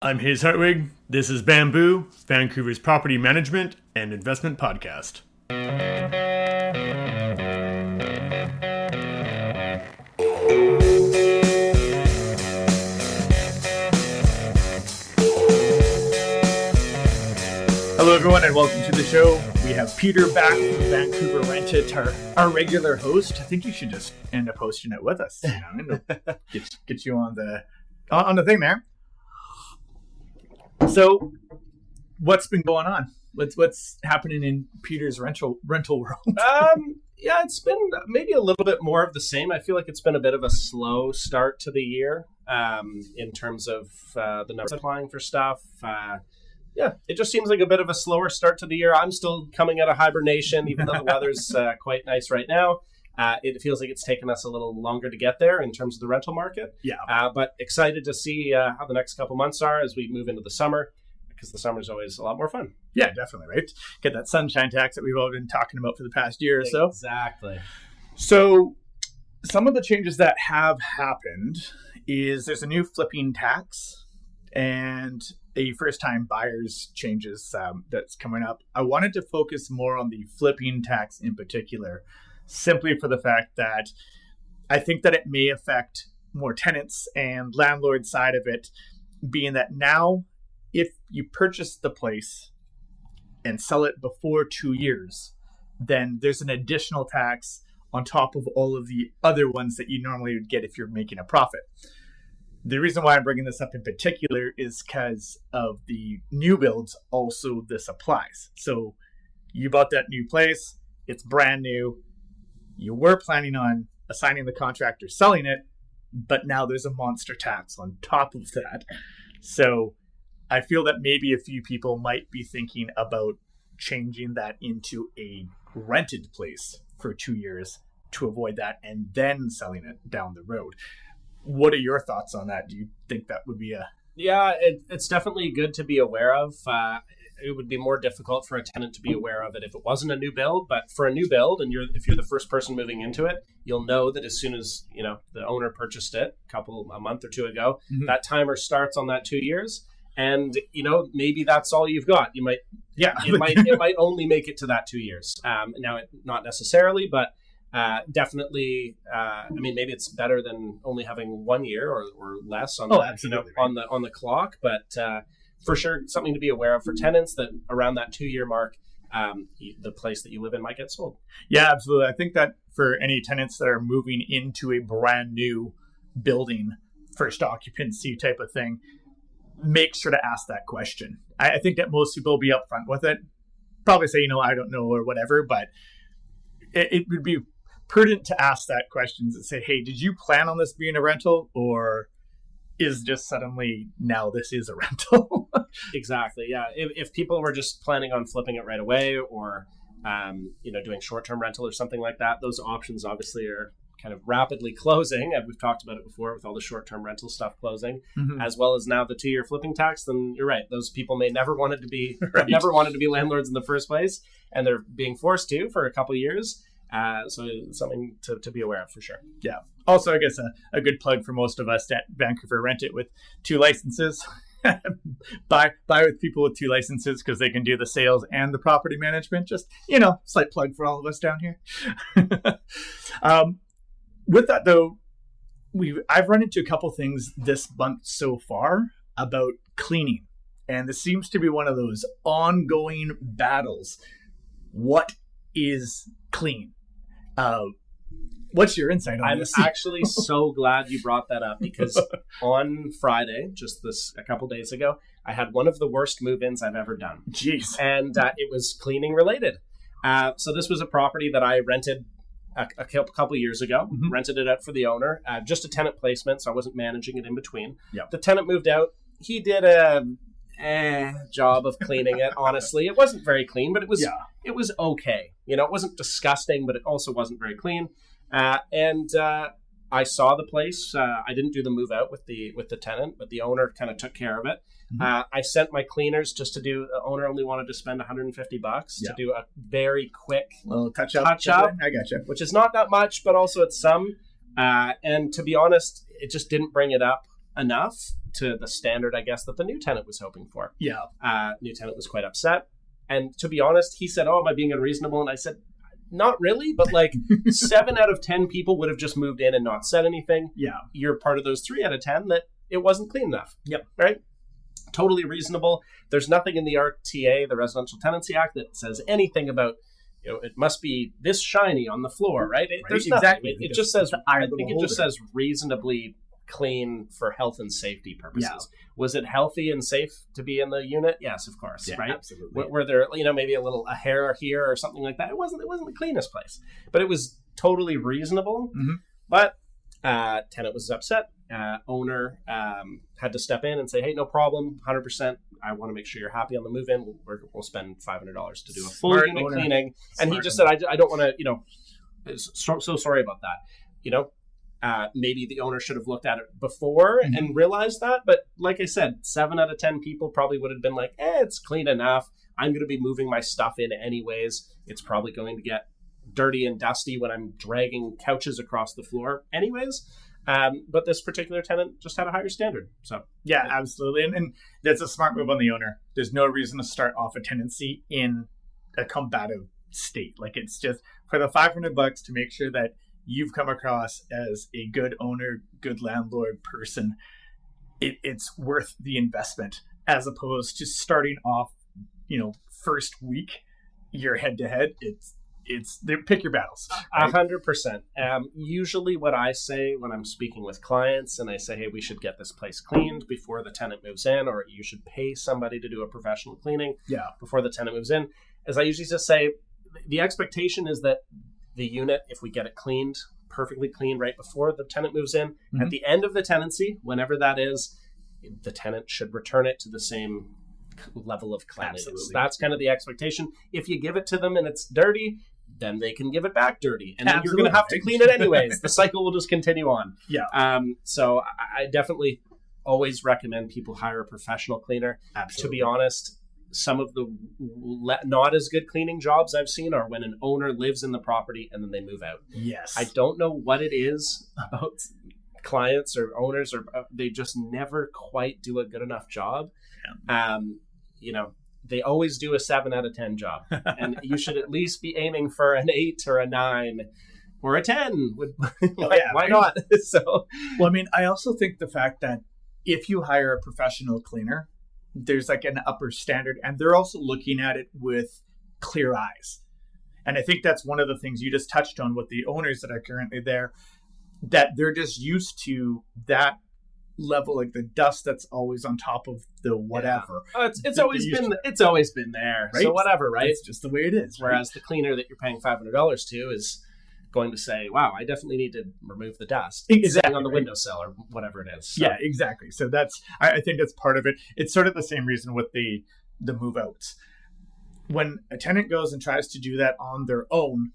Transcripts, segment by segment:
I'm Haze Hartwig. This is Bamboo, Vancouver's Property Management and Investment Podcast. Hello everyone and welcome to the show. We have Peter back from Vancouver Rent-It, our regular host. I think you should just end up hosting it with us. Get you on the thing there. So, what's been going on? What's happening in Peter's rental world? Yeah, it's been maybe a little bit more of the same. I feel like it's been a bit of a slow start to the year in terms of the numbers applying for stuff. Yeah, it just seems like a bit of a slower start to the year. I'm still coming out of hibernation, even though the weather's quite nice right now. It feels like it's taken us a little longer to get there in terms of the rental market. Yeah. But excited to see how the next couple months are as we move into the summer, because the summer is always a lot more fun. Yeah, definitely, right? Get that sunshine tax that we've all been talking about for the past year or so. Exactly. So some of the changes that have happened is there's a new flipping tax and a first-time buyers changes that's coming up. I wanted to focus more on the flipping tax in particular, simply for the fact that I think that it may affect more tenants and landlord side of it, being that now if you purchase the place and sell it before 2 years, then there's an additional tax on top of all of the other ones that you normally would get if you're making a profit. The reason why I'm bringing this up in particular is because of the new builds. Also, this applies. So you bought that new place, it's brand new. You were planning on assigning the contract or selling it, but now there's a monster tax on top of that. So I feel that maybe a few people might be thinking about changing that into a rented place for 2 years to avoid that and then selling it down the road. What are your thoughts on that? Do you think that would be a... Yeah, it's definitely good to be aware of. It would be more difficult for a tenant to be aware of it if it wasn't a new build. But for a new build, and if you're the first person moving into it, you'll know that as soon as the owner purchased it a month or two ago, that timer starts on that 2 years, and maybe that's all you've got. You might, it might only make it to that 2 years. Now, not necessarily, but definitely. Maybe it's better than only having 1 year or less on on the clock, but. For sure, something to be aware of for tenants that around that 2 year mark, the place that you live in might get sold. Yeah, absolutely. I think that for any tenants that are moving into a brand new building, first occupancy type of thing, make sure to ask that question. I think that most people will be upfront with it. Probably say, I don't know or whatever, but it would be prudent to ask that question and say, hey, did you plan on this being a rental, or is just suddenly now this is a rental? Exactly. Yeah. If people were just planning on flipping it right away or, doing short-term rental or something like that, those options obviously are kind of rapidly closing. And we've talked about it before with all the short-term rental stuff closing, as well as now the 2 year flipping tax. Then you're right. Those people may never wanted to be, never wanted to be landlords in the first place, and they're being forced to for a couple of years. So something to be aware of for sure. Yeah. Also, I guess a good plug for most of us at Vancouver Rent-It with 2 licenses. buy with people with 2 licenses because they can do the sales and the property management. Just, slight plug for all of us down here. With that, though, I've run into a couple things this month so far about cleaning. And this seems to be one of those ongoing battles. What is clean? What's your insight on this? I'm actually so glad you brought that up, because on Friday, a couple days ago, I had one of the worst move-ins I've ever done. Jeez. And it was cleaning related. So this was a property that I rented a couple years ago, rented it out for the owner, just a tenant placement, so I wasn't managing it in between. Yep. The tenant moved out. He did a job of cleaning it. Honestly, it wasn't very clean, but it was okay. It wasn't disgusting, but it also wasn't very clean. And I saw the place. I didn't do the move out with the tenant, but the owner kind of took care of it. I sent my cleaners just to do. The owner only wanted to spend $150 to do a very quick little touch up. I gotcha. Which is not that much, but also it's some. And to be honest, it just didn't bring it up enough to the standard, I guess, that the new tenant was hoping for. Yeah. New tenant was quite upset. And to be honest, he said, "Oh, am I being unreasonable?" And I said, "Not really, but like 7 out of 10 people would have just moved in and not said anything. Yeah. You're part of those 3 out of 10 that it wasn't clean enough." Yep. Right? Totally reasonable. There's nothing in the RTA, the Residential Tenancy Act, that says anything about, it must be this shiny on the floor, right? There's exactly. It just says, I think it just says reasonably clean for health and safety purposes. Yeah. Was it healthy and safe to be in the unit? Yes, of course, right? Absolutely. Were there, maybe a hair here or something like that? It wasn't the cleanest place, but it was totally reasonable. Mm-hmm. But tenant was upset. Owner had to step in and say, "Hey, no problem, 100%. I want to make sure you're happy on the move-in. We'll spend $500 to do a full unit cleaning." And he just said, "I don't want to, so sorry about that. Maybe the owner should have looked at it before and realized that. But like I said, 7 out of 10 people probably would have been like, it's clean enough. I'm going to be moving my stuff in anyways. It's probably going to get dirty and dusty when I'm dragging couches across the floor anyways." But this particular tenant just had a higher standard. So yeah, absolutely. And that's a smart move on the owner. There's no reason to start off a tenancy in a combative state. Like, it's just for the $500 to make sure that you've come across as a good owner, good landlord person. It's worth the investment, as opposed to starting off, first week, you're head to head. It's pick your battles. 100%. Usually what I say when I'm speaking with clients and I say, "Hey, we should get this place cleaned before the tenant moves in," or "You should pay somebody to do a professional cleaning before the tenant moves in," is I usually just say, the expectation is that the unit, if we get it cleaned, perfectly clean right before the tenant moves in, at the end of the tenancy, whenever that is, the tenant should return it to the same level of cleanliness. Absolutely. That's kind of the expectation. If you give it to them and it's dirty, then they can give it back dirty. And then you're going to have to clean it anyways. The cycle will just continue on. Yeah. So I definitely always recommend people hire a professional cleaner. Absolutely. To be honest, some of the not as good cleaning jobs I've seen are when an owner lives in the property and then they move out. Yes. I don't know what it is about clients or owners, or they just never quite do a good enough job. Yeah. They always do a 7 out of 10 job, and you should at least be aiming for an 8 or a 9 or a 10. Why not? I also think the fact that if you hire a professional cleaner, there's like an upper standard, and they're also looking at it with clear eyes. And I think that's one of the things you just touched on with the owners that are currently there, that they're just used to that level, like the dust that's always on top of the whatever. Yeah. It's always been there, right? So whatever, right? It's just the way it is. Whereas the cleaner that you're paying $500 to is going to say, "Wow, I definitely need to remove the dust sitting on the windowsill," or whatever it is. So. Yeah, exactly. So I think that's part of it. It's sort of the same reason with the move outs. When a tenant goes and tries to do that on their own,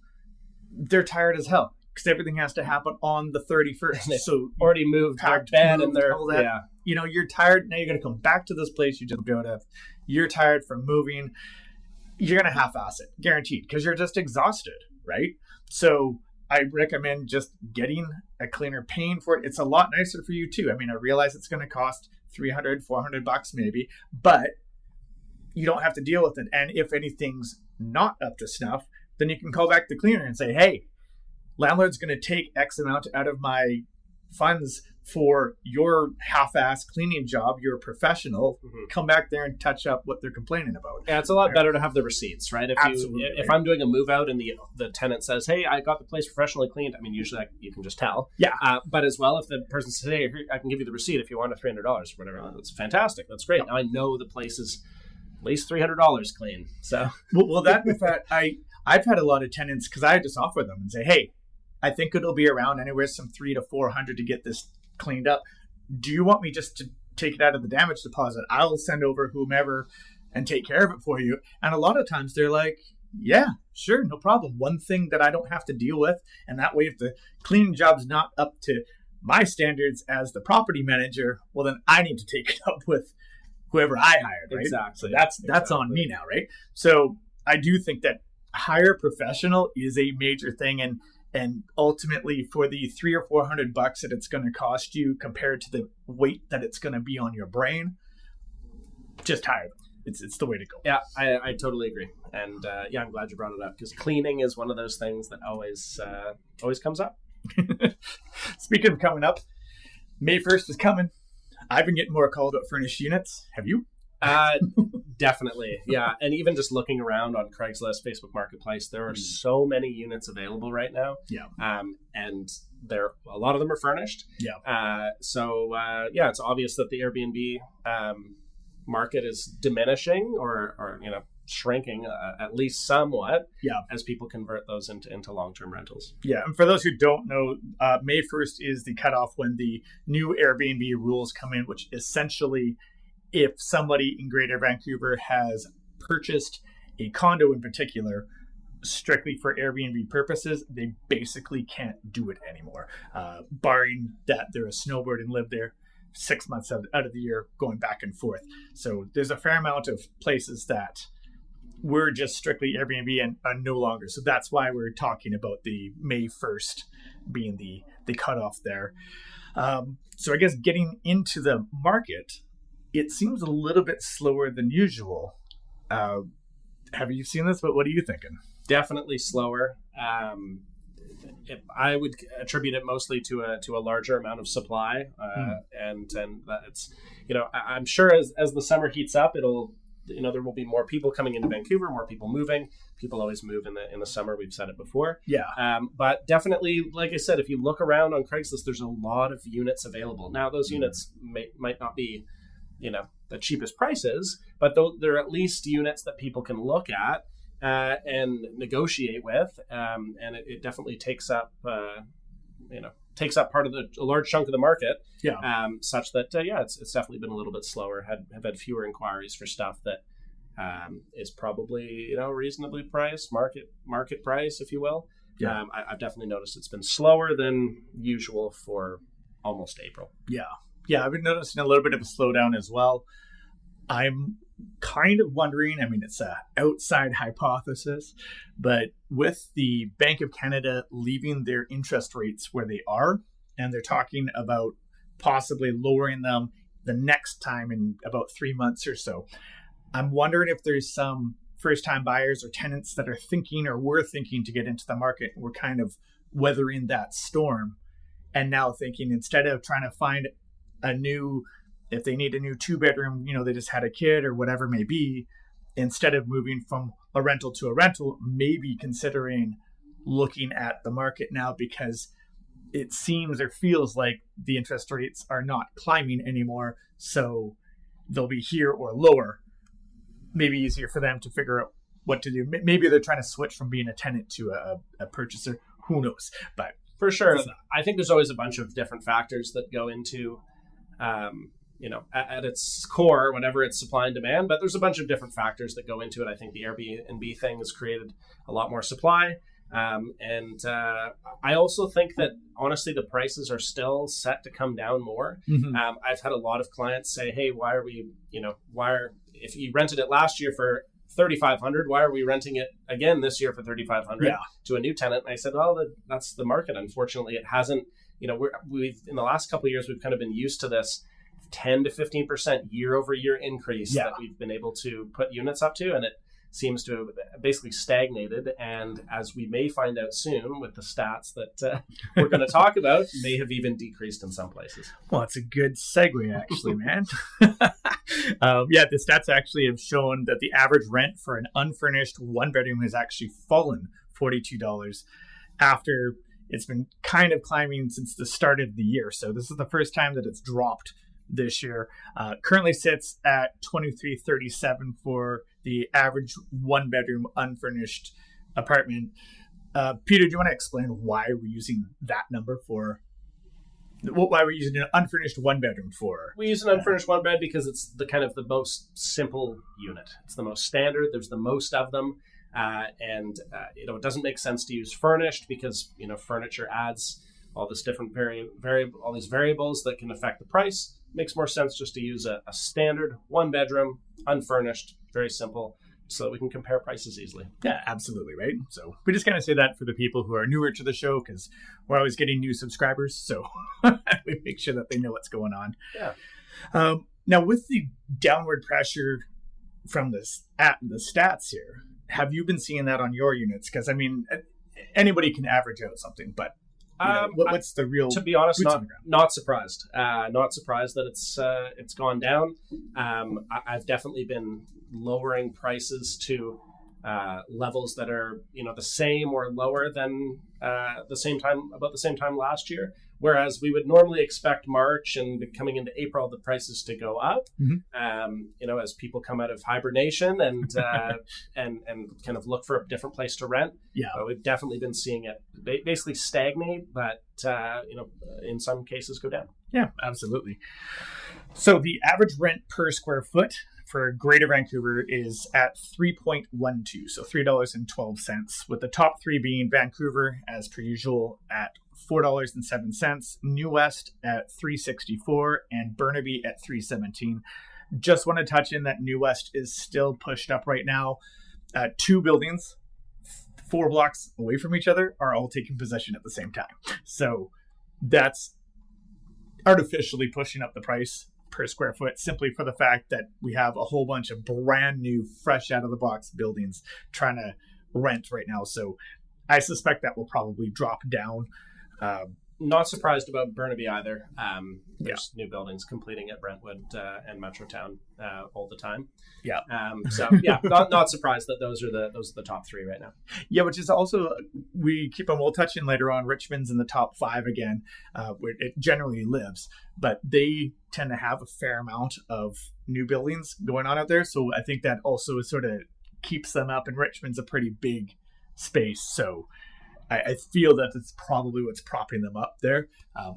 they're tired as hell, because everything has to happen on the 31st. So already moved their bed and their all that. Yeah. You're tired. Now you're going to come back to this place you just go to. You're tired from moving. You're going to half-ass it, guaranteed, because you're just exhausted, right? So I recommend just getting a cleaner, paying for it. It's a lot nicer for you too. I realize it's going to cost $300, $400 maybe, but you don't have to deal with it. And if anything's not up to snuff, then you can call back the cleaner and say, "Hey, landlord's going to take X amount out of my funds for your half-ass cleaning job. You're a professional. Come back there and touch up what they're complaining about." Yeah, it's a lot better to have the receipts, right? Absolutely. If I'm doing a move out and the tenant says, "Hey, I got the place professionally cleaned," usually you can just tell. Yeah. But as well, if the person says, "Hey, I can give you the receipt if you want $300 or whatever," that's fantastic. That's great. Now I know the place is at least $300 clean. So I've had a lot of tenants, because I just offer them and say, "Hey, I think it'll be around anywhere from $300 to $400 to get this cleaned up. Do you want me just to take it out of the damage deposit? I'll send over whomever and take care of it for you." And a lot of times they're like, "Yeah, sure, no problem. One thing that I don't have to deal with." And that way, if the cleaning job's not up to my standards as the property manager, well, then I need to take it up with whoever I hired, right? Exactly. So that's on me now, right? So I do think that hire professional is a major thing. And ultimately, for the $300 or $400 that it's going to cost you compared to the weight that it's going to be on your brain, just hire them. It's the way to go. Yeah, I totally agree. And I'm glad you brought it up, because cleaning is one of those things that always comes up. Speaking of coming up, May 1st is coming. I've been getting more calls about furnished units. Have you? Definitely. Yeah. And even just looking around on Craigslist, Facebook Marketplace, there are so many units available right now. Yeah. And a lot of them are furnished. Yeah. It's obvious that the Airbnb market is diminishing or shrinking at least somewhat. Yeah. As people convert those into long-term rentals. Yeah. And for those who don't know, May 1st is the cutoff when the new Airbnb rules come in, which essentially, if somebody in Greater Vancouver has purchased a condo in particular, strictly for Airbnb purposes, they basically can't do it anymore, barring that they're a snowbird and live there 6 months out of the year, going back and forth. So there's a fair amount of places that were just strictly Airbnb and are no longer. So that's why we're talking about the May 1st being the cutoff there. So I guess getting into the market, it seems a little bit slower than usual. Have you seen this? But what are you thinking? Definitely slower. I would attribute it mostly to a larger amount of supply, and it's I'm sure as the summer heats up, there will be more people coming into Vancouver, more people moving. People always move in the summer. We've said it before. Yeah. But definitely, like I said, if you look around on Craigslist, there's a lot of units available. Now, those units might not be the cheapest prices, but they're at least units that people can look at and negotiate with, and it definitely takes up part of a large chunk of the market. Yeah. Such that it's definitely been a little bit slower. Have had fewer inquiries for stuff that is probably reasonably priced, market price, if you will. Yeah. I've definitely noticed it's been slower than usual for almost April. Yeah, I've been noticing a little bit of a slowdown as well. I'm kind of wondering, it's an outside hypothesis, but with the Bank of Canada leaving their interest rates where they are, and they're talking about possibly lowering them the next time in about 3 months or so, I'm wondering if there's some first-time buyers or tenants that are thinking or were thinking to get into the market. We're kind of weathering that storm and now thinking, instead of trying to find if they need a new 2-bedroom, they just had a kid or whatever it may be, instead of moving from a rental to a rental, maybe considering looking at the market now, because it seems or feels like the interest rates are not climbing anymore. So they'll be here or lower. Maybe easier for them to figure out what to do. Maybe they're trying to switch from being a tenant to a purchaser. Who knows? But for sure, I think there's always a bunch of different factors that go into at its core, whenever it's supply and demand, but there's a bunch of different factors that go into it. I think the Airbnb thing has created a lot more supply. And I also think that, honestly, the prices are still set to come down more. Mm-hmm. I've had a lot of clients say, hey, if you rented it last year for $3,500, why are we renting it again this year for $3,500 to a new tenant? And I said, well, that's the market. Unfortunately, it hasn't, we've in the last couple of years, we've kind of been used to this 10 to 15% year over year increase that we've been able to put units up to. And it seems to have basically stagnated. And as we may find out soon with the stats that we're going to talk about, may have even decreased in some places. Well, it's a good segue, actually, man. The stats actually have shown that the average rent for an unfurnished 1-bedroom has actually fallen $42 after it's been kind of climbing since the start of the year. So this is the first time that it's dropped this year. Currently sits at $23.37 for the average 1-bedroom unfurnished apartment. Peter, do you want to explain why we're using that number why we're using an unfurnished 1-bedroom for? We use an unfurnished 1-bed because it's the kind of the most simple unit. It's the most standard. There's the most of them. It doesn't make sense to use furnished because, furniture adds all this different all these variables that can affect the price. Makes more sense just to use a standard 1-bedroom, unfurnished, very simple, so that we can compare prices easily. Yeah, absolutely, right? So we just kind of say that for the people who are newer to the show, because we're always getting new subscribers, so we make sure that they know what's going on. Yeah. Now, with the downward pressure from the stats here, have you been seeing that on your units? Because, I mean, anybody can average out something, but what's the real... To be honest, not surprised. Not surprised that it's gone down. I've definitely been lowering prices to levels that are the same or lower than about the same time last year. Whereas we would normally expect March and coming into April the prices to go up, as people come out of hibernation and kind of look for a different place to rent. Yeah, we've definitely been seeing it basically stagnate, but in some cases go down. Yeah, absolutely. So the average rent per square foot for Greater Vancouver is at $3.12, so $3.12, with the top three being Vancouver, as per usual, at $4.07, New West at $3.64, and Burnaby at $3.17. Just want to touch in that New West is still pushed up right now. Two buildings, 4 blocks away from each other, are all taking possession at the same time. So that's artificially pushing up the price per square foot, simply for the fact that we have a whole bunch of brand new, fresh out of the box buildings trying to rent right now. So I suspect that will probably drop down. Not surprised about Burnaby either. There's new buildings completing at Brentwood and Metrotown all the time. Yeah. Not surprised that those are the top three right now. Yeah, which is also, we'll touch in later on, Richmond's in the top 5 again, where it generally lives, but they tend to have a fair amount of new buildings going on out there. So I think that also sort of keeps them up, and Richmond's a pretty big space. So I feel that it's probably what's propping them up there.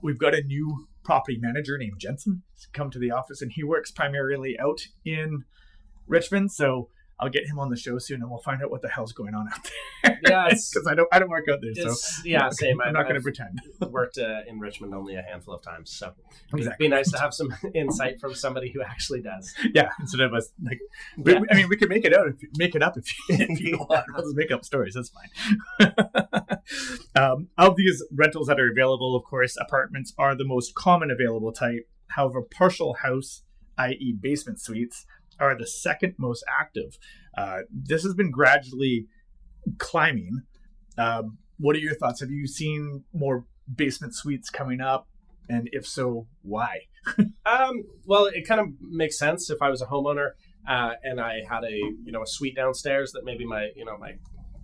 We've got a new property manager named Jensen come to the office, and he works primarily out in Richmond. So I'll get him on the show soon, and we'll find out what the hell's going on out there. Yeah, because I don't work out there. So yeah, same. I'm not going to pretend. Worked in Richmond only a handful of times, so exactly. It'd be nice to have some insight from somebody who actually does. Yeah, instead of us like, yeah. I mean, we could make it up if you want. We'll just make up stories. That's fine. Of these rentals that are available, of course, apartments are the most common available type. However, partial house, i.e., basement suites, are the second most active. This has been gradually climbing. What are your thoughts? Have you seen more basement suites coming up? And if so, why? Well, it kind of makes sense. If I was a homeowner and I had a suite downstairs that maybe my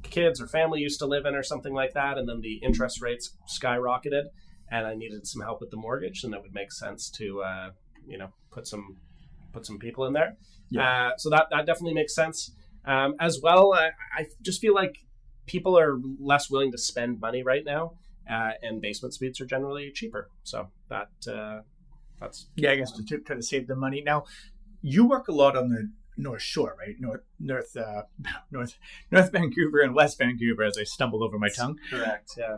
kids or family used to live in or something like that, and then the interest rates skyrocketed and I needed some help with the mortgage, then that would make sense to put some people in there. Yeah. So that definitely makes sense. As well, I just feel like people are less willing to spend money right now, and basement suites are generally cheaper. So that's I guess to try to save the money. Now, you work a lot on the North Shore, right? North Vancouver and West Vancouver, as I stumbled over my tongue. Correct. Yeah.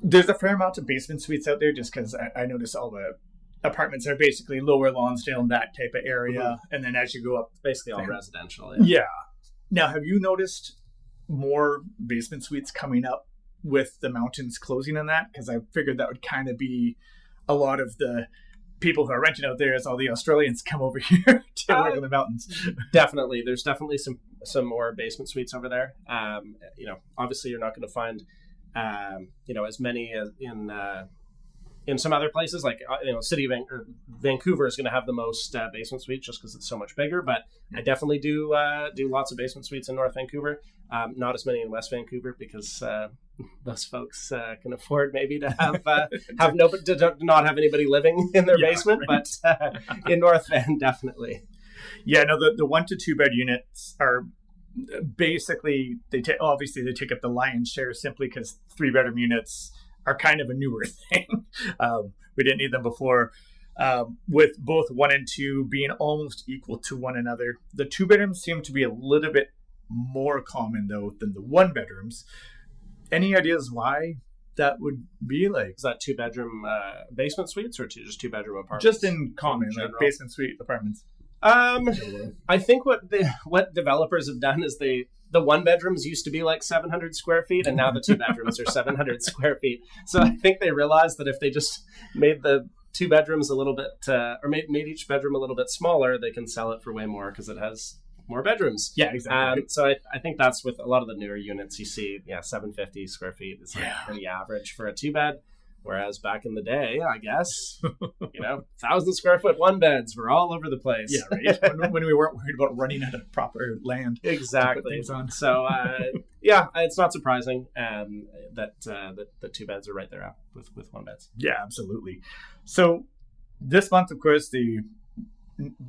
There's a fair amount of basement suites out there, just because I notice all the apartments are basically Lower Lonsdale and that type of area. Mm-hmm. And then as you go up, basically all residential. Yeah. Now, have you noticed more basement suites coming up with the mountains closing on that? Because I figured that would kind of be a lot of the people who are renting out there as all the Australians come over here to work in the mountains. Definitely. There's definitely some more basement suites over there. Obviously you're not going to find, as many as in some other places, like city of Vancouver is going to have the most basement suites just because it's so much bigger. But I definitely do lots of basement suites in North Vancouver. Not as many in West Vancouver because those folks can afford maybe to have not have anybody living in their basement. Right. But in North Van, definitely. Yeah, no, the 1 to 2 bed units are basically obviously they take up the lion's share simply because 3-bedroom units are kind of a newer thing. We didn't need them before. With both 1 and 2 being almost equal to one another. The 2 bedrooms seem to be a little bit more common though than the 1 bedrooms. Any ideas why that would be? Like, is that 2-bedroom basement suites or just 2-bedroom apartments? Just in common, like basement suite apartments. I think what developers have done is the 1-bedrooms used to be like 700 square feet, and now the 2-bedrooms are 700 square feet. So I think they realized that if they just made the 2-bedrooms a little bit, or made each bedroom a little bit smaller, they can sell it for way more because it has more bedrooms. Yeah, exactly. So I think that's with a lot of the newer units you see, 750 square feet is like pretty average for a 2-bed. Whereas back in the day, I guess, 1,000 square foot 1-beds were all over the place. Yeah, right. when we weren't worried about running out of proper land. Exactly. To put things on. So, it's not surprising that the 2-beds are right there with 1-beds. Yeah, absolutely. So this month, of course, the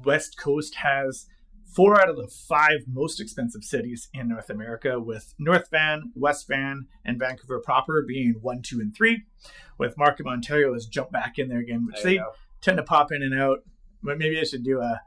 West Coast has 4 out of the 5 most expensive cities in North America, with North Van, West Van, and Vancouver proper being 1, 2, and 3. With Markham, Ontario has jumped back in there again, which they tend to pop in and out. But maybe I should do a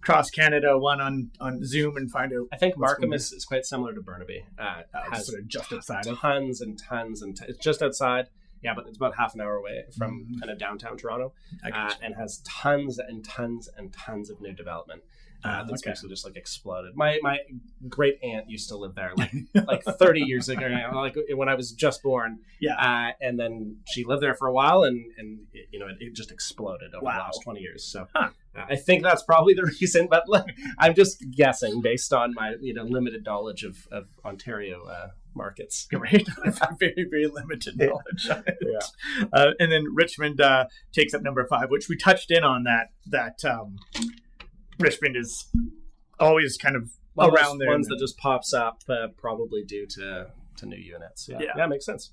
cross Canada one on Zoom and find out. I think Markham is quite similar to Burnaby. Has sort of just outside. Tons and tons it's just outside. Yeah, but it's about half an hour away from kind of downtown Toronto, and has tons and tons and tons of new development. That's basically just like exploded. My great aunt used to live there like 30 years ago, like when I was just born. Yeah. And then she lived there for a while, and it just exploded over the last 20 years. So I think that's probably the reason. But I'm just guessing based on my limited knowledge of Ontario markets. Great. Very, very limited knowledge. And then Richmond takes up number 5, which we touched in on that. Richmond is always kind of around there. Ones that just pops up, probably due to new units. Yeah, makes sense.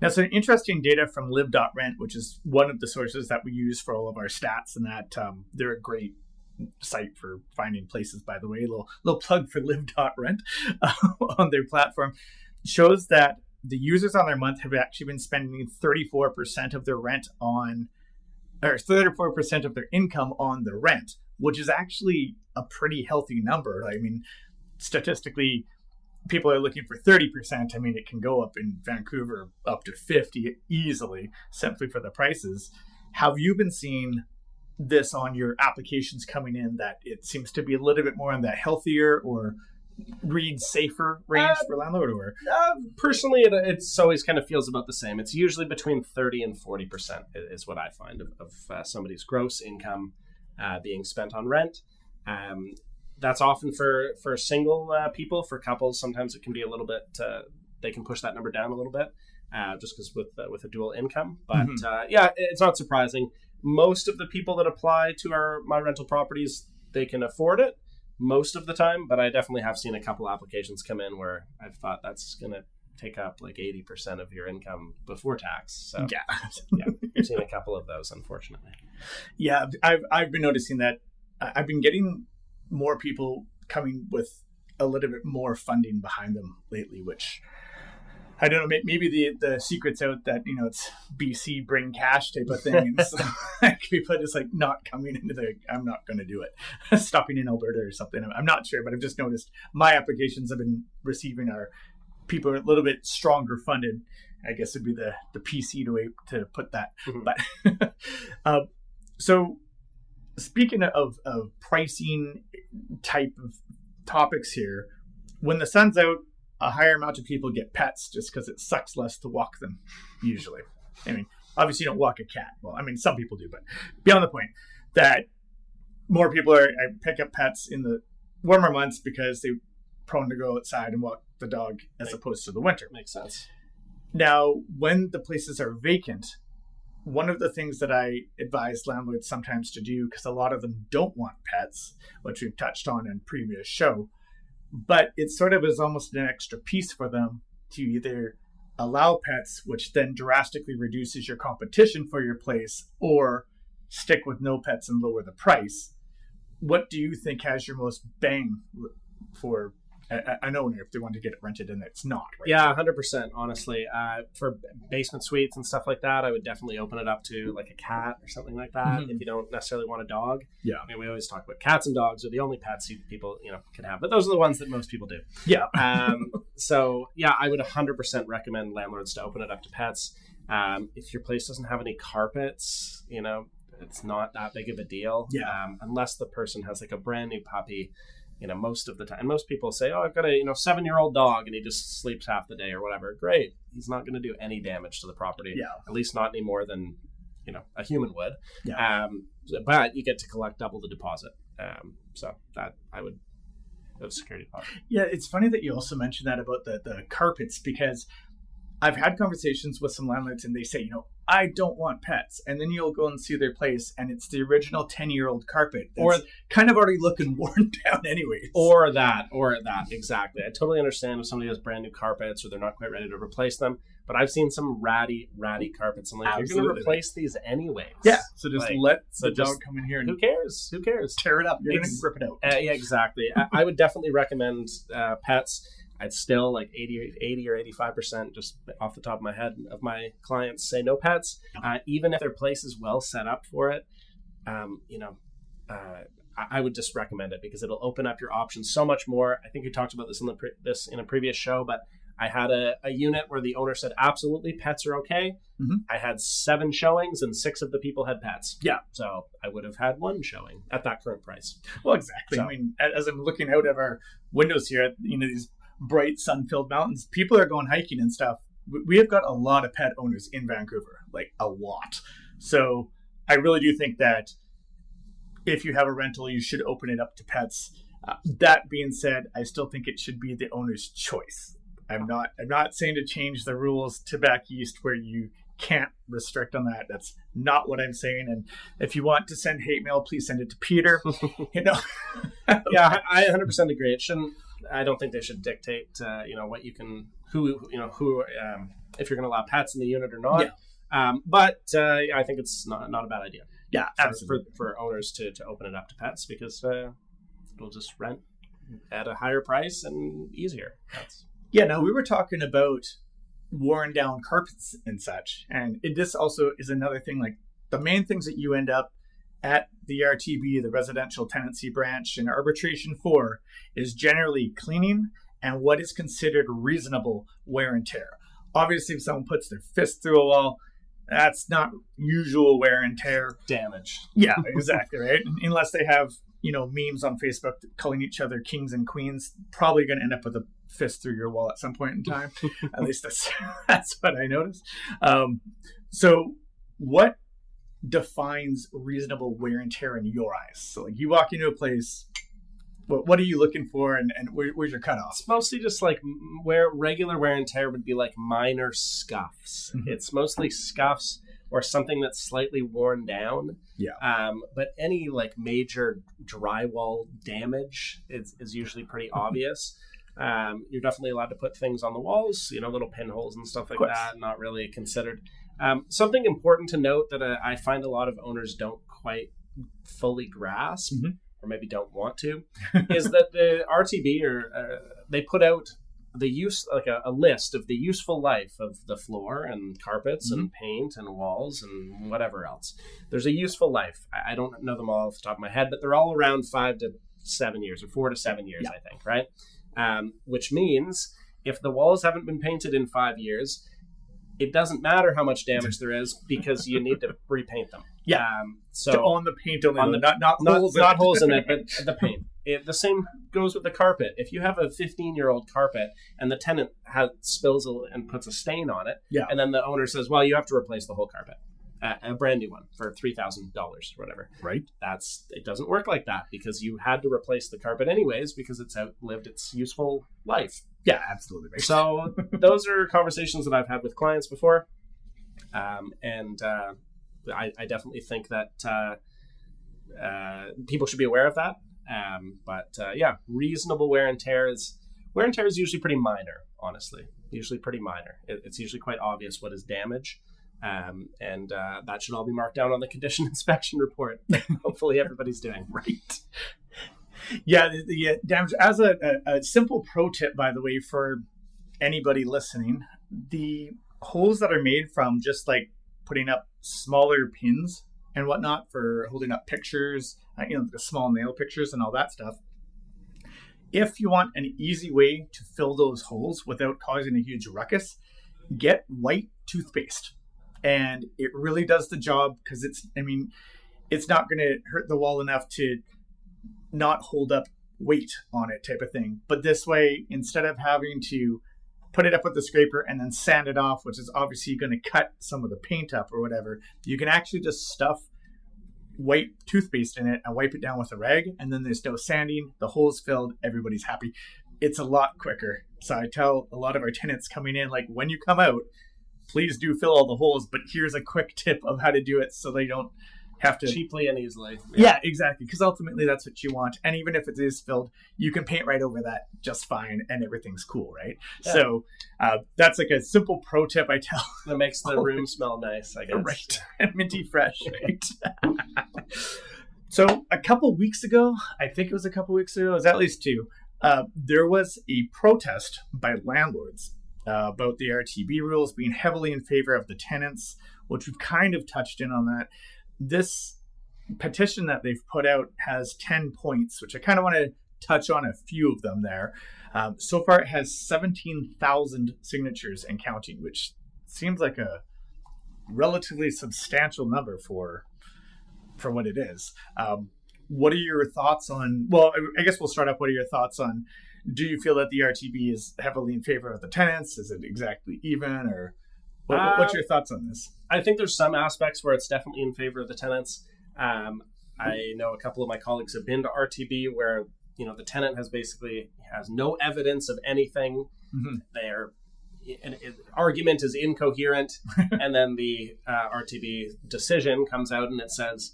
Now, some interesting data from live.rent, which is one of the sources that we use for all of our stats, and that they're a great site for finding places, by the way. Little plug for live.rent on their platform, shows that the users on their month have actually been spending 34% of their rent on, or 34% of their income on the rent, which is actually a pretty healthy number. I mean, statistically, people are looking for 30%. I mean, it can go up in Vancouver up to 50 easily, simply for the prices. Have you been seeing this on your applications coming in, that it seems to be a little bit more on the healthier or read safer range for landlord? Or personally, it's always kind of feels about the same. It's usually between 30 and 40% is what I find of somebody's gross income being spent on rent. That's often for single people. For couples, sometimes it can be a little bit, they can push that number down a little bit, just because with a dual income. But it's not surprising. Most of the people that apply to my rental properties, they can afford it most of the time, but I definitely have seen a couple applications come in where I've thought that's going to take up like 80% of your income before tax. So I've seen a couple of those, unfortunately. Yeah, I've been noticing that. I've been getting more people coming with a little bit more funding behind them lately, which I don't know, maybe the secret's out that, it's BC bring cash type of thing. And so people are just like not coming into I'm not going to do it. Stopping in Alberta or something. I'm not sure, but I've just noticed my applications I've been receiving are people are a little bit stronger funded. I guess would be the PC to put that. But so speaking of pricing type of topics here, when the sun's out, a higher amount of people get pets just because it sucks less to walk them, usually. I mean, obviously you don't walk a cat. Well, I mean, some people do, but beyond the point that more people pick up pets in the warmer months because they're prone to go outside and walk the dog as opposed to the winter. Makes sense. Now, when the places are vacant, one of the things that I advise landlords sometimes to do, because a lot of them don't want pets, which we've touched on in previous show, but it sort of is almost an extra piece for them to either allow pets, which then drastically reduces your competition for your place, or stick with no pets and lower the price. What do you think has your most bang for an owner if they want to get it rented and it's not? Right? Yeah, 100%. Honestly, for basement suites and stuff like that, I would definitely open it up to like a cat or something like that. If you don't necessarily want a dog. Yeah. I mean, we always talk about cats and dogs are the only pets people can have, but those are the ones that most people do. Yeah. So yeah, I would 100% recommend landlords to open it up to pets. If your place doesn't have any carpets, it's not that big of a deal. Yeah. Unless the person has like a brand new puppy, most of the time. And most people say, oh, I've got a 7-year-old dog and he just sleeps half the day or whatever. Great. He's not going to do any damage to the property. Yeah. At least not any more than, a human would. Yeah. But you get to collect double the deposit. So that I would have security deposit. Yeah, it's funny that you also mentioned that about the carpets, because I've had conversations with some landlords and they say, I don't want pets. And then you'll go and see their place and it's the original 10-year-old carpet. That's kind of already looking worn down anyways. Or that, exactly. I totally understand if somebody has brand new carpets or they're not quite ready to replace them. But I've seen some ratty carpets. I'm like, Absolutely. You're going to replace these anyways. Yeah, so just let the dog come in here and who cares? Tear it up. You're going to rip it out. Yeah, exactly. I would definitely recommend pets. I'd still like 80 or 85%, just off the top of my head, of my clients say no pets. Even if their place is well set up for it, I would just recommend it because it'll open up your options so much more. I think we talked about this in a previous show, but I had a unit where the owner said, absolutely, pets are okay. Mm-hmm. I had 7 showings and 6 of the people had pets. Yeah. So I would have had 1 showing at that current price. Well, exactly. So, I mean, as I'm looking out of our windows here, these bright sun-filled mountains, people are going hiking and stuff. We have got a lot of pet owners in Vancouver, like a lot. So I really do think that if you have a rental, you should open it up to pets. That being said, I still think it should be the owner's choice. I'm not saying to change the rules to back east where you can't restrict on that. That's not what I'm saying. And if you want to send hate mail, please send it to Peter. Yeah, I 100% agree. It shouldn't. I don't think they should dictate, what you can, who, if you're going to allow pets in the unit or not. Yeah. But I think it's not a bad idea. Yeah, absolutely. For owners to open it up to pets because it'll just rent at a higher price and easier. Yeah, now we were talking about worn down carpets and such. And this also is another thing, like the main things that you end up at the RTB, the residential tenancy branch, in arbitration for is generally cleaning and what is considered reasonable wear and tear. Obviously, if someone puts their fist through a wall, that's not usual wear and tear. Damage. Yeah, exactly, right? Unless they have, memes on Facebook calling each other kings and queens, probably going to end up with a fist through your wall at some point in time. At least that's what I noticed. So what defines reasonable wear and tear in your eyes? So like you walk into a place, what are you looking for and where's your cutoff? It's mostly just like regular wear and tear would be like minor scuffs. Mm-hmm. It's mostly scuffs or something that's slightly worn down. Yeah. But any like major drywall damage is usually pretty obvious. You're definitely allowed to put things on the walls, little pinholes and stuff like that, not really considered. Something important to note that I find a lot of owners don't quite fully grasp, mm-hmm. or maybe don't want to, is that the RTB they put out a list of the useful life of the floor and carpets, mm-hmm. and paint and walls and whatever else. There's a useful life. I don't know them all off the top of my head, but they're all around 5 to 7 years or 4 to 7 years, yeah. I think, right? Which means if the walls haven't been painted in 5 years, it doesn't matter how much damage there is because you need to repaint them. Yeah. So on the paint only, not holes in it, but the paint. The same goes with the carpet. If you have a 15-year-old carpet and the tenant spills and puts a stain on it, yeah. and then the owner says, well, you have to replace the whole carpet. A brand new one for $3,000 or whatever. Right. It doesn't work like that because you had to replace the carpet anyways because it's outlived its useful life. Yeah, absolutely. Right. So those are conversations that I've had with clients before. And I definitely think that people should be aware of that. But reasonable wear and tear is usually pretty minor, honestly. Usually pretty minor. It's usually quite obvious what is damage. And that should all be marked down on the condition inspection report. Hopefully everybody's doing right. Yeah, the damage. As a simple pro tip, by the way, for anybody listening, the holes that are made from just like putting up smaller pins and whatnot for holding up pictures, the small nail pictures and all that stuff. If you want an easy way to fill those holes without causing a huge ruckus, get white toothpaste. And it really does the job because it's not going to hurt the wall enough to not hold up weight on it type of thing. But this way, instead of having to put it up with the scraper and then sand it off, which is obviously going to cut some of the paint up or whatever, you can actually just stuff white toothpaste in it and wipe it down with a rag, and then there's no sanding, the hole's filled, everybody's happy. It's a lot quicker. So I tell a lot of our tenants coming in, like, when you come out, please do fill all the holes, but here's a quick tip of how to do it so they don't have to... cheaply and easily. Yeah, exactly, because ultimately that's what you want. And even if it is filled, you can paint right over that just fine and everything's cool, right? Yeah. So that's like a simple pro tip I tell. That makes the room smell nice, I guess. Right, and minty fresh, right? So a couple weeks ago, it was at least 2, there was a protest by landlords about the RTB rules being heavily in favor of the tenants, which we've kind of touched in on that. This petition that they've put out has 10 points, which I kind of want to touch on a few of them there. So far, it has 17,000 signatures and counting, which seems like a relatively substantial number for what it is. What are your thoughts on, well, I guess we'll start off, what are your thoughts on, do you feel that the RTB is heavily in favor of the tenants? Is it exactly even, or what's your thoughts on this? I think there's some aspects where it's definitely in favor of the tenants. I know a couple of my colleagues have been to RTB where, the tenant has no evidence of anything. Mm-hmm. Argument is incoherent, and then the RTB decision comes out and it says,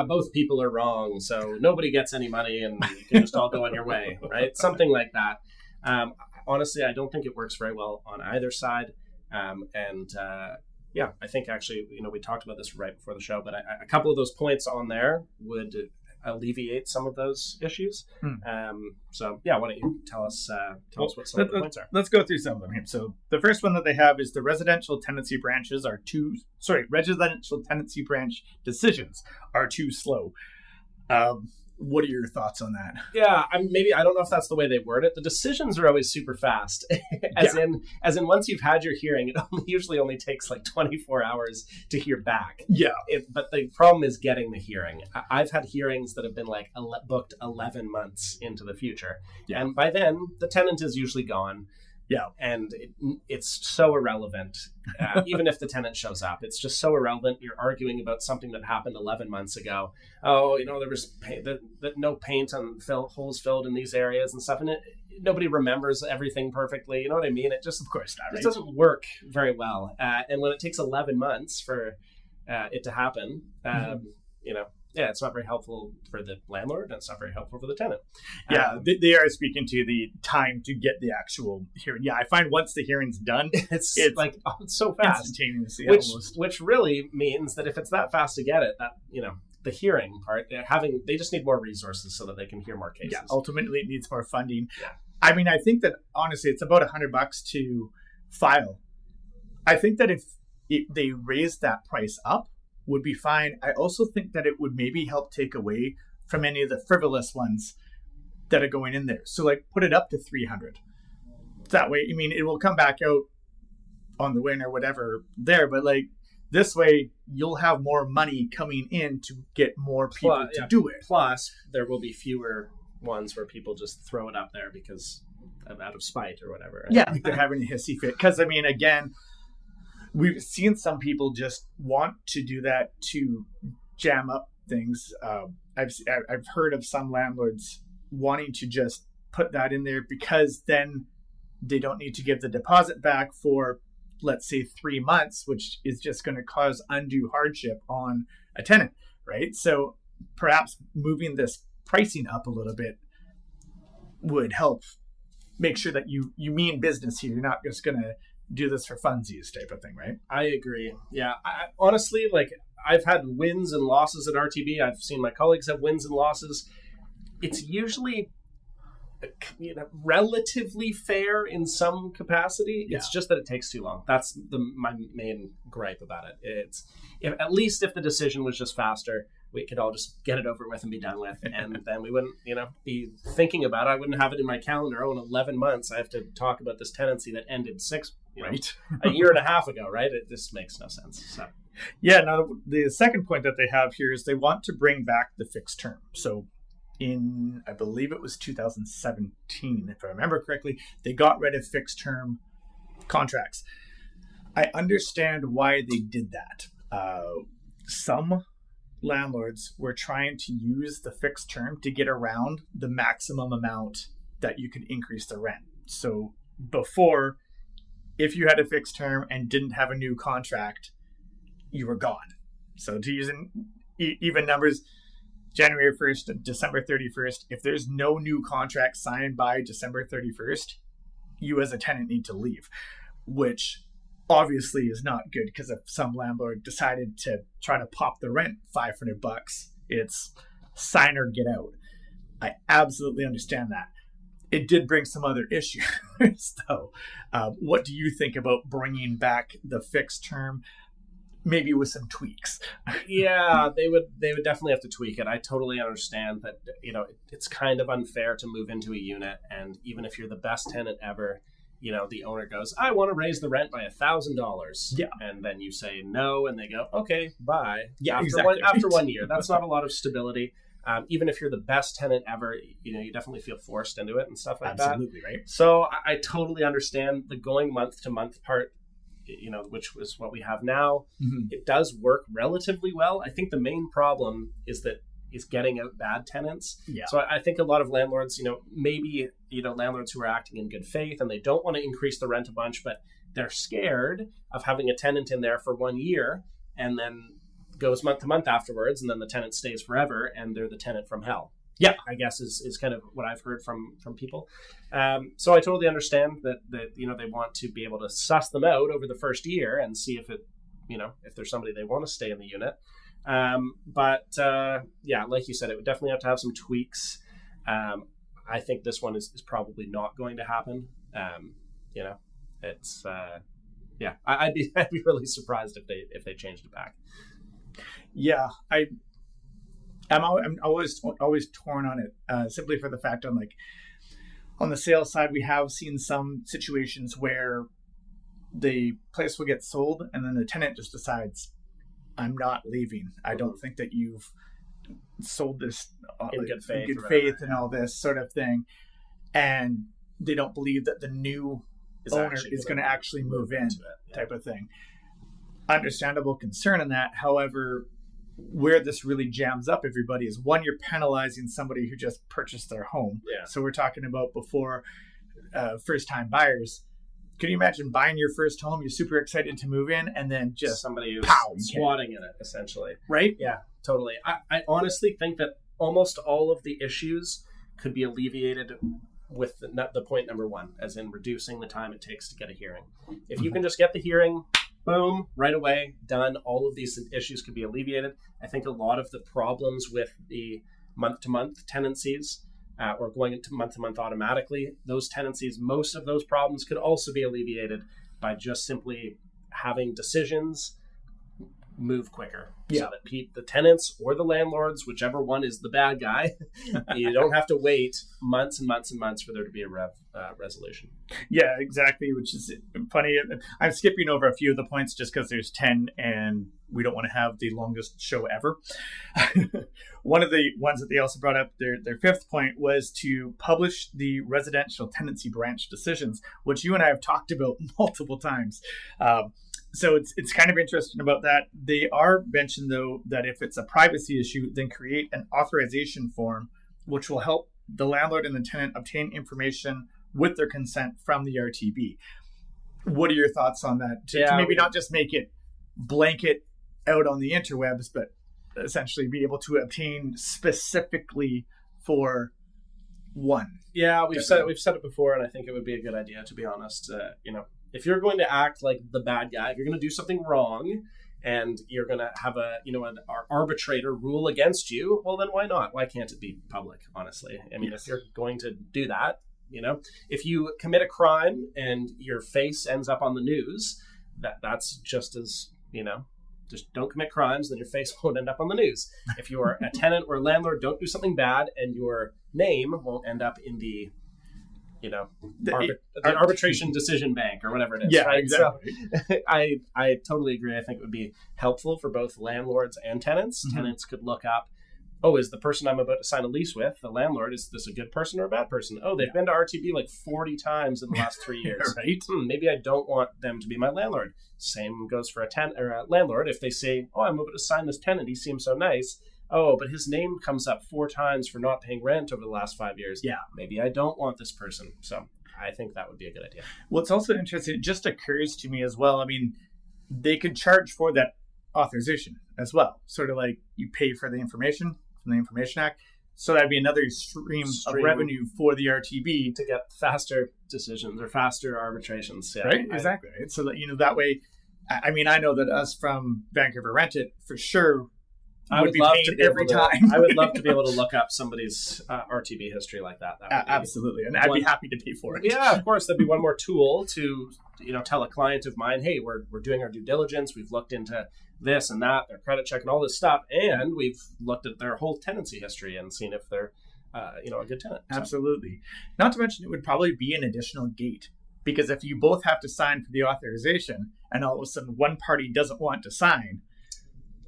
both people are wrong, so nobody gets any money and you can just all go on your way, right? Something like that. Honestly, I don't think it works very well on either side. I think actually, we talked about this right before the show, but a couple of those points on there would alleviate some of those issues. Why don't you tell us what some of the points are? Let's go through some of them here. So the first one that they have is the residential tenancy tenancy branch decisions are too slow. What are your thoughts on that? Yeah, I don't know if that's the way they word it. The decisions are always super fast. As in once you've had your hearing, it usually only takes like 24 hours to hear back. Yeah. But the problem is getting the hearing. I've had hearings that have been like booked 11 months into the future. Yeah. And by then, the tenant is usually gone. Yeah. And it's so irrelevant. Even if the tenant shows up, it's just so irrelevant. You're arguing about something that happened 11 months ago. Oh, there was no paint and holes filled in these areas and stuff. And nobody remembers everything perfectly. You know what I mean? It just, of course not, right? It doesn't work very well. And when it takes 11 months for it to happen, it's not very helpful for the landlord, and it's not very helpful for the tenant. Yeah, they are speaking to the time to get the actual hearing. Yeah, I find once the hearing's done, it's like it's so fast, instantaneously, which really means that if it's that fast to get it, that the hearing part, they just need more resources so that they can hear more cases. Yeah, ultimately it needs more funding. Yeah, I think that honestly, it's about $100 to file. I think that if they raise that price up, would be fine. I also think that it would maybe help take away from any of the frivolous ones that are going in there. So like put it up to 300. That way, it will come back out on the win or whatever there, but like this way you'll have more money coming in to get more people to do it. Plus there will be fewer ones where people just throw it up there because out of spite or whatever. Right? Yeah, like they're having a hissy fit. Because again, we've seen some people just want to do that to jam up things. I've heard of some landlords wanting to just put that in there because then they don't need to give the deposit back for, let's say, 3 months, which is just going to cause undue hardship on a tenant, right? So perhaps moving this pricing up a little bit would help make sure that you mean business here. You're not just going to do this for funsies type of thing, right? I agree. Yeah. Honestly, I've had wins and losses at RTB. I've seen my colleagues have wins and losses. It's usually relatively fair in some capacity. Yeah. It's just that it takes too long. That's my main gripe about it. At least if the decision was just faster, we could all just get it over with and be done with. And then we wouldn't, be thinking about it. I wouldn't have it in my calendar. In 11 months, I have to talk about this tenancy that ended a year and a half ago, right? It just makes no sense. So. Yeah, now the second point that they have here is they want to bring back the fixed term. So in, I believe it was 2017, if I remember correctly, they got rid of fixed term contracts. I understand why they did that. Some landlords were trying to use the fixed term to get around the maximum amount that you could increase the rent. So before, if you had a fixed term and didn't have a new contract, you were gone. So to use even numbers, January 1st to December 31st, if there's no new contract signed by December 31st, you as a tenant need to leave, which obviously is not good, because if some landlord decided to try to pop the rent $500, it's sign or get out. I absolutely understand that. It did bring some other issues, though. What do you think about bringing back the fixed term, maybe with some tweaks? Yeah, they would definitely have to tweak it. I totally understand that, it's kind of unfair to move into a unit, and even if you're the best tenant ever, the owner goes, I want to raise the rent by $1,000. Yeah. And then you say no, and they go, okay, bye. Yeah, After 1 year. That's not a lot of stability. Even if you're the best tenant ever, you definitely feel forced into it and stuff like that. Absolutely, right? So I totally understand the going month to month part, which was what we have now. Mm-hmm. It does work relatively well. I think the main problem is getting out bad tenants. Yeah. So I think a lot of landlords, maybe, landlords who are acting in good faith and they don't want to increase the rent a bunch, but they're scared of having a tenant in there for 1 year and then goes month to month afterwards, and then the tenant stays forever and they're the tenant from hell. Yeah, I guess is kind of what I've heard from people. So I totally understand that they want to be able to suss them out over the first year and see if if there's somebody they want to stay in the unit. But like you said, it would definitely have to have some tweaks. I think this one is probably not going to happen. It's I'd be really surprised if they changed it back. Yeah, I'm always torn on it, simply for the fact on the sales side, we have seen some situations where the place will get sold and then the tenant just decides, I'm not leaving. I don't think that you've sold this in good faith and all this sort of thing. And they don't believe that the new owner is going to actually move in, type of thing. Understandable concern in that. However, where this really jams up everybody is, one, you're penalizing somebody who just purchased their home. Yeah. So we're talking about before first-time buyers. Can you imagine buying your first home? You're super excited to move in, and then just somebody who's swatting in it, essentially. Right? Yeah, totally. I honestly think that almost all of the issues could be alleviated with the point number one, as in reducing the time it takes to get a hearing. If you can just get the hearing, boom, right away, done, all of these issues could be alleviated. I think a lot of the problems with the month-to-month tenancies, or going into month-to-month automatically, those tenancies, most of those problems could also be alleviated by just simply having decisions move quicker. Yeah. So that the tenants or the landlords, whichever one is the bad guy, you don't have to wait months and months and months for there to be a resolution. Yeah, exactly, which is funny. I'm skipping over a few of the points just because there's 10 and we don't want to have the longest show ever. One of the ones that they also brought up, their fifth point, was to publish the residential tenancy branch decisions, which you and I have talked about multiple times. So it's kind of interesting about that. They are mentioned, though, that if it's a privacy issue, then create an authorization form, which will help the landlord and the tenant obtain information with their consent from the RTB. What are your thoughts on that? To maybe not just make it blanket out on the interwebs, but essentially be able to obtain specifically for one. Yeah, we've said it before, and I think it would be a good idea, to be honest. If you're going to act like the bad guy, if you're going to do something wrong, and you're going to have an arbitrator rule against you, well, then why not? Why can't it be public, honestly? I mean, If you're going to do that, if you commit a crime and your face ends up on the news, that's just as, just don't commit crimes, then your face won't end up on the news. If you are a tenant or a landlord, don't do something bad, and your name won't end up in the the arbitration decision bank or whatever it is. Yeah, right? exactly. So I totally agree. I think it would be helpful for both landlords and tenants. Mm-hmm. Tenants could look up, oh, is the person I'm about to sign a lease with, the landlord, is this a good person or a bad person? Oh, they've been to RTB like 40 times in the last 3 years. Right. Maybe I don't want them to be my landlord. Same goes for a tenant or a landlord. If they say, oh, I'm about to sign this tenant, he seems so nice. Oh, but his name comes up 4 times for not paying rent over the last 5 years. Yeah. Maybe I don't want this person. So I think that would be a good idea. Well, it's also interesting. It just occurs to me as well. I mean, they could charge for that authorization as well. Sort of like you pay for the information from the Information Act. So that'd be another stream of revenue for the RTB to get faster decisions or faster arbitrations. Yeah, right? Exactly. Right? So that, that way, I mean, I know that us from Vancouver Rent-It for sure would be paid every time. I would love to be able to look up somebody's RTB history like that. Absolutely. And I'd be happy to pay for it. Yeah, of course. That'd be one more tool to, tell a client of mine, hey, we're doing our due diligence. We've looked into this and that, their credit check and all this stuff. And we've looked at their whole tenancy history and seen if they're, a good tenant. So. Absolutely. Not to mention, it would probably be an additional gate. Because if you both have to sign for the authorization and all of a sudden one party doesn't want to sign,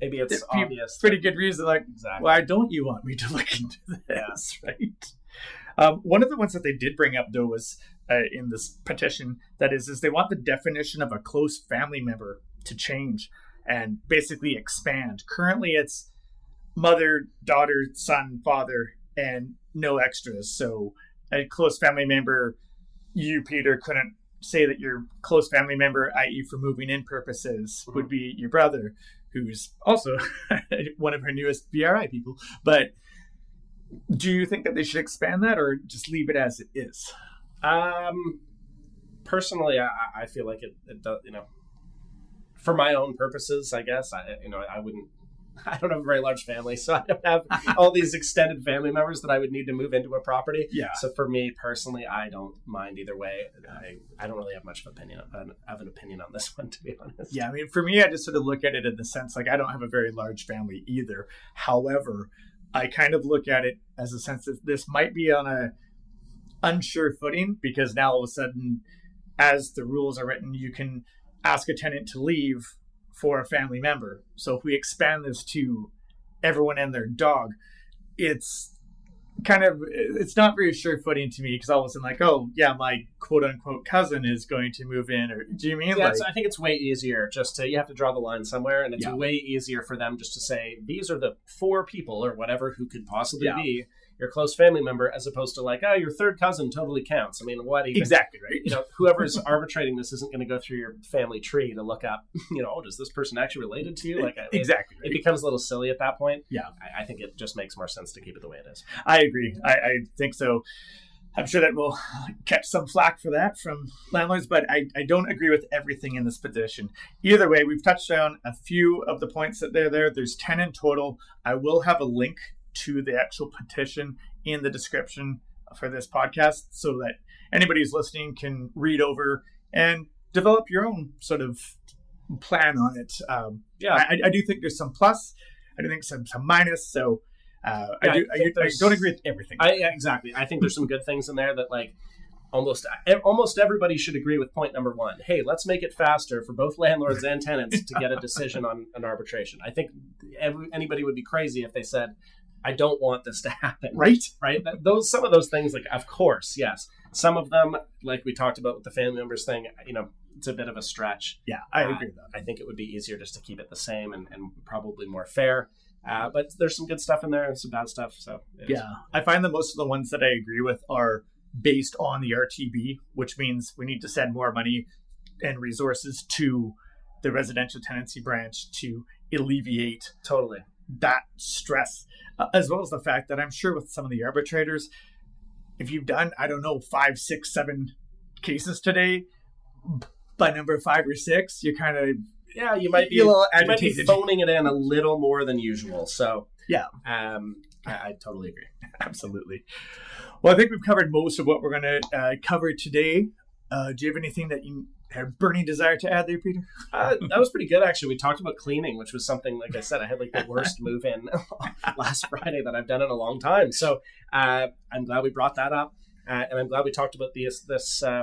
maybe it's obvious. Pretty good reason, like, exactly. Why don't you want me to look into this, right? One of the ones that they did bring up, though, was in this petition, that is they want the definition of a close family member to change and basically expand. Currently, it's mother, daughter, son, father, and no extras. So a close family member, you, Peter, couldn't say that your close family member, i.e. for moving in purposes, would be your brother, who's also one of her newest VRI people. But do you think that they should expand that or just leave it as it is? Personally, I feel like it does, for my own purposes, I guess, I don't have a very large family, so I don't have all these extended family members that I would need to move into a property. Yeah. So for me personally, I don't mind either way. I don't really have much of an opinion on this one, to be honest. Yeah, I mean, for me, I just sort of look at it in the sense, like, I don't have a very large family either. However, I kind of look at it as a sense that this might be on a unsure footing, because now all of a sudden, as the rules are written, you can ask a tenant to leave for a family member. So if we expand this to everyone and their dog, it's not very sure footing to me, because all of a sudden, like, oh yeah, my quote unquote cousin is going to move in, or do you mean? Yeah, I think it's way easier you have to draw the line somewhere, and it's way easier for them just to say, these are the 4 people or whatever who could possibly be your close family member, as opposed to like, oh, your third cousin totally counts. I mean, what even? Exactly, right? Whoever's arbitrating this isn't going to go through your family tree to look up, oh, does this person actually related to you? Like, exactly. It becomes a little silly at that point. Yeah. I think it just makes more sense to keep it the way it is. I agree. I think so. I'm sure that we'll catch some flack for that from landlords, but I don't agree with everything in this petition. Either way, we've touched on a few of the points that they're there. There's 10 in total. I will have a link to the actual petition in the description for this podcast, so that anybody who's listening can read over and develop your own sort of plan on it. I do think there's some plus. I do think some minus. So I don't agree with everything. Exactly. I think there's some good things in there that, like, almost everybody should agree with point number 1. Hey, let's make it faster for both landlords and tenants to get a decision on an arbitration. I think anybody would be crazy if they said, I don't want this to happen. Right? Some of those things, like, of course, yes. Some of them, like we talked about with the family members thing, it's a bit of a stretch. Yeah, I agree with that. I think it would be easier just to keep it the same and probably more fair. But there's some good stuff in there and some bad stuff. So I find that most of the ones that I agree with are based on the RTB, which means we need to send more money and resources to the residential tenancy branch to alleviate that stress, as well as the fact that I'm sure with some of the arbitrators, if you've done, I don't know, 5, 6, 7 cases today, by number 5 or 6, you're kind of you might be a little agitated. You might be phoning it in a little more than usual. So I totally agree. Absolutely. Well, I think we've covered most of what we're going to cover today. Do you have anything that you have burning desire to add there, Peter? That was pretty good, actually. We talked about cleaning, which was something, like I said, I had like the worst move-in last Friday that I've done in a long time. So I'm glad we brought that up. And I'm glad we talked about this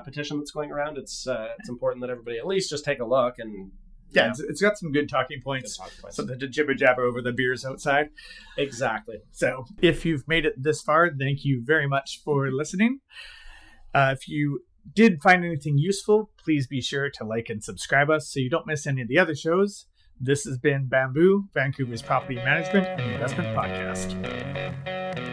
petition that's going around. It's important that everybody at least just take a look and. Yeah, it's got some good talking points. Something to jibber jabber over the beers outside. Exactly. So if you've made it this far, thank you very much for listening. If you did find anything useful, please be sure to like and subscribe us so you don't miss any of the other shows. This has been Bamboo, Vancouver's Property Management and Investment Podcast.